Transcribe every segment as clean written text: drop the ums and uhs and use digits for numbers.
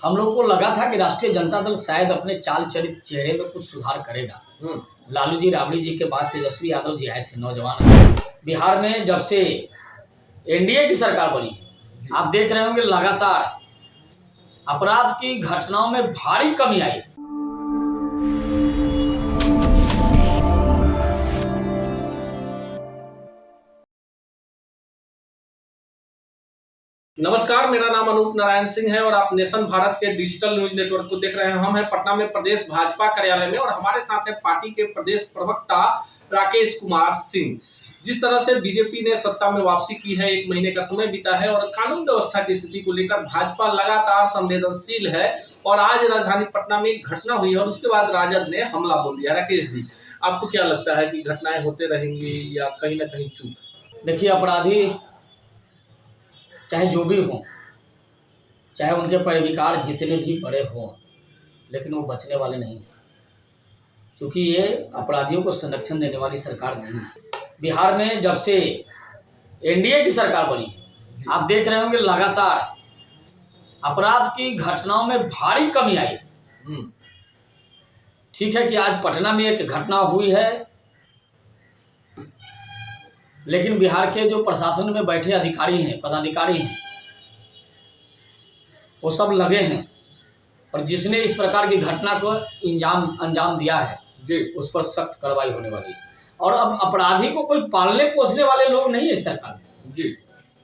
हम लोग को लगा था कि राष्ट्रीय जनता दल शायद अपने चाल चरित चेहरे में कुछ सुधार करेगा। लालू जी राबड़ी जी के बाद तेजस्वी यादव जी आए थे, नौजवान। बिहार में जब से एनडीए की सरकार बनी, आप देख रहे होंगे लगातार अपराध की घटनाओं में भारी कमी आई। नमस्कार, मेरा नाम अनूप नारायण सिंह है और आप नेशन भारत के डिजिटल न्यूज नेटवर्क को देख रहे हैं। हम हैं पटना में प्रदेश भाजपा कार्यालय में और हमारे साथ है पार्टी के प्रदेश प्रवक्ता राकेश कुमार सिंह। जिस तरह से बीजेपी ने सत्ता में वापसी की है, 1 महीने का समय बीता है और कानून व्यवस्था की स्थिति को लेकर भाजपा लगातार संवेदनशील है। और आज राजधानी पटना में एक घटना हुई है और उसके बाद राजद ने हमला बोल दिया। राकेश जी, आपको क्या लगता है कि घटनाएं होते रहेंगी या कहीं ना कहीं चूक? देखिए, अपराधी चाहे जो भी हों, चाहे उनके पैरविकार जितने भी बड़े हों, लेकिन वो बचने वाले नहीं हैं, क्योंकि ये अपराधियों को संरक्षण देने वाली सरकार नहीं है। बिहार में जब से एनडीए की सरकार बनी, आप देख रहे होंगे लगातार अपराध की घटनाओं में भारी कमी आई। ठीक है कि आज पटना में एक घटना हुई है, लेकिन बिहार के जो प्रशासन में बैठे अधिकारी हैं, पदाधिकारी हैं, वो सब लगे हैं और जिसने इस प्रकार की घटना को अंजाम दिया है जी, उस पर सख्त कार्रवाई होने वाली है। और अब अपराधी को कोई पालने पोसने वाले लोग नहीं है सरकार में जी,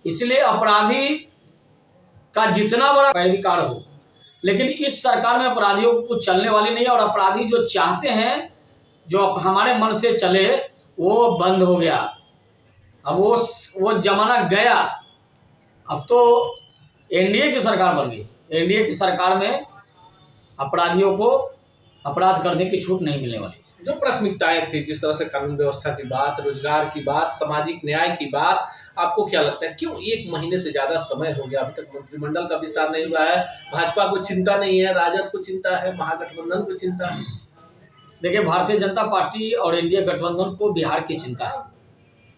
इसलिए अपराधी का जितना बड़ा पैरविकार हो, लेकिन इस सरकार में अपराधियों को कुछ चलने वाली नहीं है। और अपराधी जो चाहते हैं जो हमारे मन से चले, वो बंद हो गया। अब वो जमाना गया। अब तो एनडीए की सरकार बन गई। एनडीए की सरकार में अपराधियों को अपराध करने की छूट नहीं मिलने वाली। जो प्राथमिकताएं थी, जिस तरह से कानून व्यवस्था की बात, रोजगार की बात, सामाजिक न्याय की बात, आपको क्या लगता है क्यों 1 महीने से ज्यादा समय हो गया, अभी तक मंत्रिमंडल का विस्तार नहीं हुआ है? भाजपा को चिंता नहीं है, राजद को चिंता है, महागठबंधन को चिंता है। देखिए, भारतीय जनता पार्टी और एनडीए गठबंधन को बिहार की चिंता है।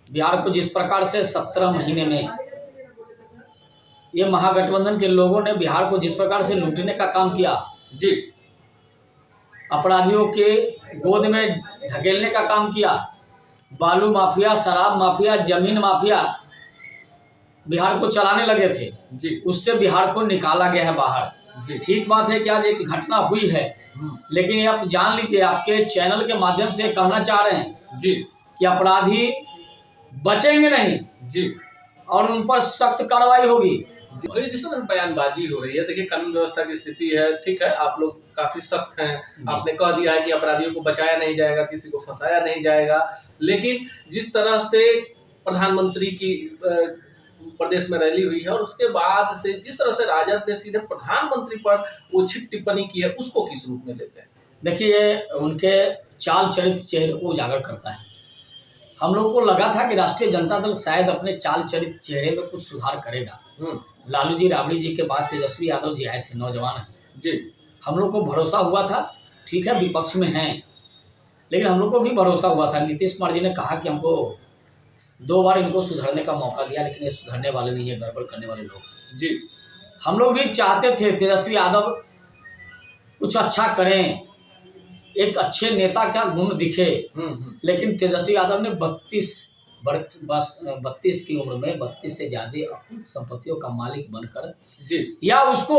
बिहार को जिस प्रकार से 17 महीने में ये महागठबंधन के लोगों ने बिहार को जिस प्रकार से लूटने का काम किया जी, अपराधियों के गोद में ढकेलने का काम किया, बालू माफिया, शराब माफिया, जमीन माफिया बिहार को चलाने लगे थे जी, उससे बिहार को निकाला गया है बाहर जी। ठीक बात है कि आज एक घटना हुई है, लेकिन ये आप जान लीजिए, आपके चैनल के माध्यम से कहना चाह रहे हैं जी कि अपराधी बचेंगे नहीं जी, और उन पर सख्त कार्रवाई होगी। और ये जिस तरह बयानबाजी हो रही है, देखिए कानून व्यवस्था की स्थिति है, ठीक है, आप लोग काफी सख्त हैं, आपने कह दिया है कि अपराधियों को बचाया नहीं जाएगा, किसी को फंसाया नहीं जाएगा, लेकिन जिस तरह से प्रधानमंत्री की प्रदेश में रैली हुई है और उसके बाद से जिस तरह से राजद ने सीधे प्रधानमंत्री पर उचित टिप्पणी की है, उसको किस रूप में लेते हैं? देखिए, उनके चाल चरित चेहरे को उजागर करता है। हम लोग को लगा था कि राष्ट्रीय जनता दल शायद अपने चाल चरित चेहरे में कुछ सुधार करेगा। लालू जी राबड़ी जी के बाद तेजस्वी यादव जी आए थे, नौजवान जी। हम लोग को भरोसा हुआ था, ठीक है विपक्ष में हैं, लेकिन हम लोग को भी भरोसा हुआ था। नीतीश कुमार जी ने कहा कि हमको 2 बार इनको सुधरने का मौका दिया, लेकिन ये सुधरने वाले नहीं है, गड़बड़ करने वाले लोग जी। हम लोग भी चाहते थे तेजस्वी यादव कुछ अच्छा करें, एक अच्छे नेता का गुण दिखे, लेकिन तेजस्वी यादव ने 32 की उम्र में 32 से ज्यादा अपनी संपत्तियों का मालिक बनकर जी, या उसको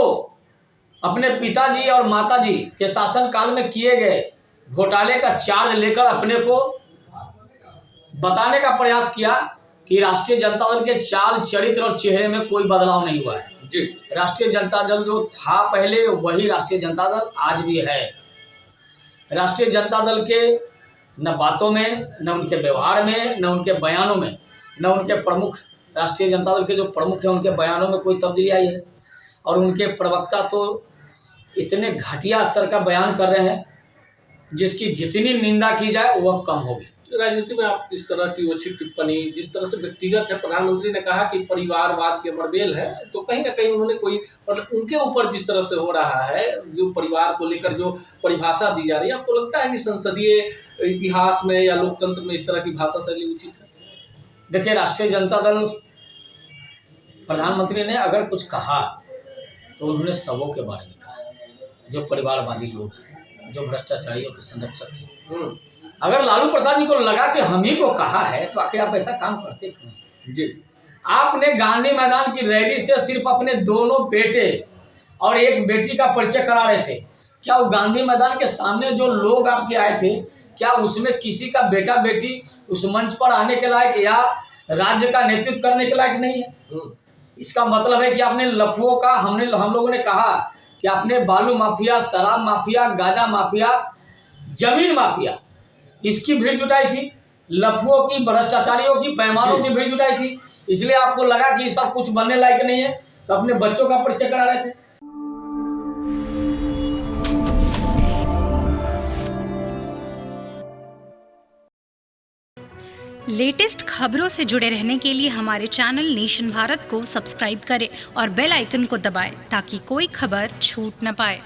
अपने पिताजी और माताजी के शासनकाल में किए गए घोटाले का चार्ज लेकर अपने को बताने का प्रयास किया कि राष्ट्रीय जनता दल के चाल चरित्र और चेहरे में कोई बदलाव नहीं हुआ है जी। राष्ट्रीय जनता दल जो था पहले, वही राष्ट्रीय जनता दल आज भी है। राष्ट्रीय जनता दल के न बातों में, न उनके व्यवहार में, न उनके बयानों में, न उनके प्रमुख, राष्ट्रीय जनता दल के जो प्रमुख हैं उनके बयानों में कोई तब्दीली आई है। और उनके प्रवक्ता तो इतने घटिया स्तर का बयान कर रहे हैं जिसकी जितनी निंदा की जाए वह कम होगी। राजनीति में आप इस तरह की उचित टिप्पणी, जिस तरह से व्यक्तिगत है, प्रधानमंत्री ने कहा कि परिवारवाद के मरबेल है, तो कहीं ना कहीं उन्होंने कोई, मतलब उनके ऊपर जिस तरह से हो रहा है, जो परिवार को लेकर जो परिभाषा दी जा रही है, आपको लगता है कि संसदीय इतिहास में या लोकतंत्र में इस तरह की भाषा शैली उचित है? देखिए, राष्ट्रीय जनता दल प्रधानमंत्री ने अगर कुछ कहा तो उन्होंने सबों के बारे में कहा। जो परिवारवादी लोग हैं, जो भ्रष्टाचारियों के संरक्षक हैं। अगर लालू प्रसाद जी को लगा कि हम ही को कहा है तो आखिर आप ऐसा काम करते क्यों? जी। आपने गांधी मैदान की रैली से सिर्फ अपने दोनों बेटे और एक बेटी का परिचय करा रहे थे। क्या वो गांधी मैदान के सामने जो लोग आपके आए थे, क्या उसमें किसी का बेटा बेटी उस मंच पर आने के लायक या राज्य का नेतृत्व करने के लायक नहीं है? इसका मतलब है कि आपने लफुओं का हम लोगों ने कहा कि आपने बालू माफिया, शराब माफिया, गांजा माफिया, जमीन माफिया, इसकी भीड़ जुटाई थी, लफुओं की, भ्रष्टाचारियों की, पैमानों की भीड़ जुटाई थी। इसलिए आपको लगा कि सब कुछ बनने लायक नहीं है तो अपने बच्चों का परिचय करा रहे थे। लेटेस्ट खबरों से जुड़े रहने के लिए हमारे चैनल नेशन भारत को सब्सक्राइब करें और बेल आइकन को दबाएं ताकि कोई खबर छूट न पाए।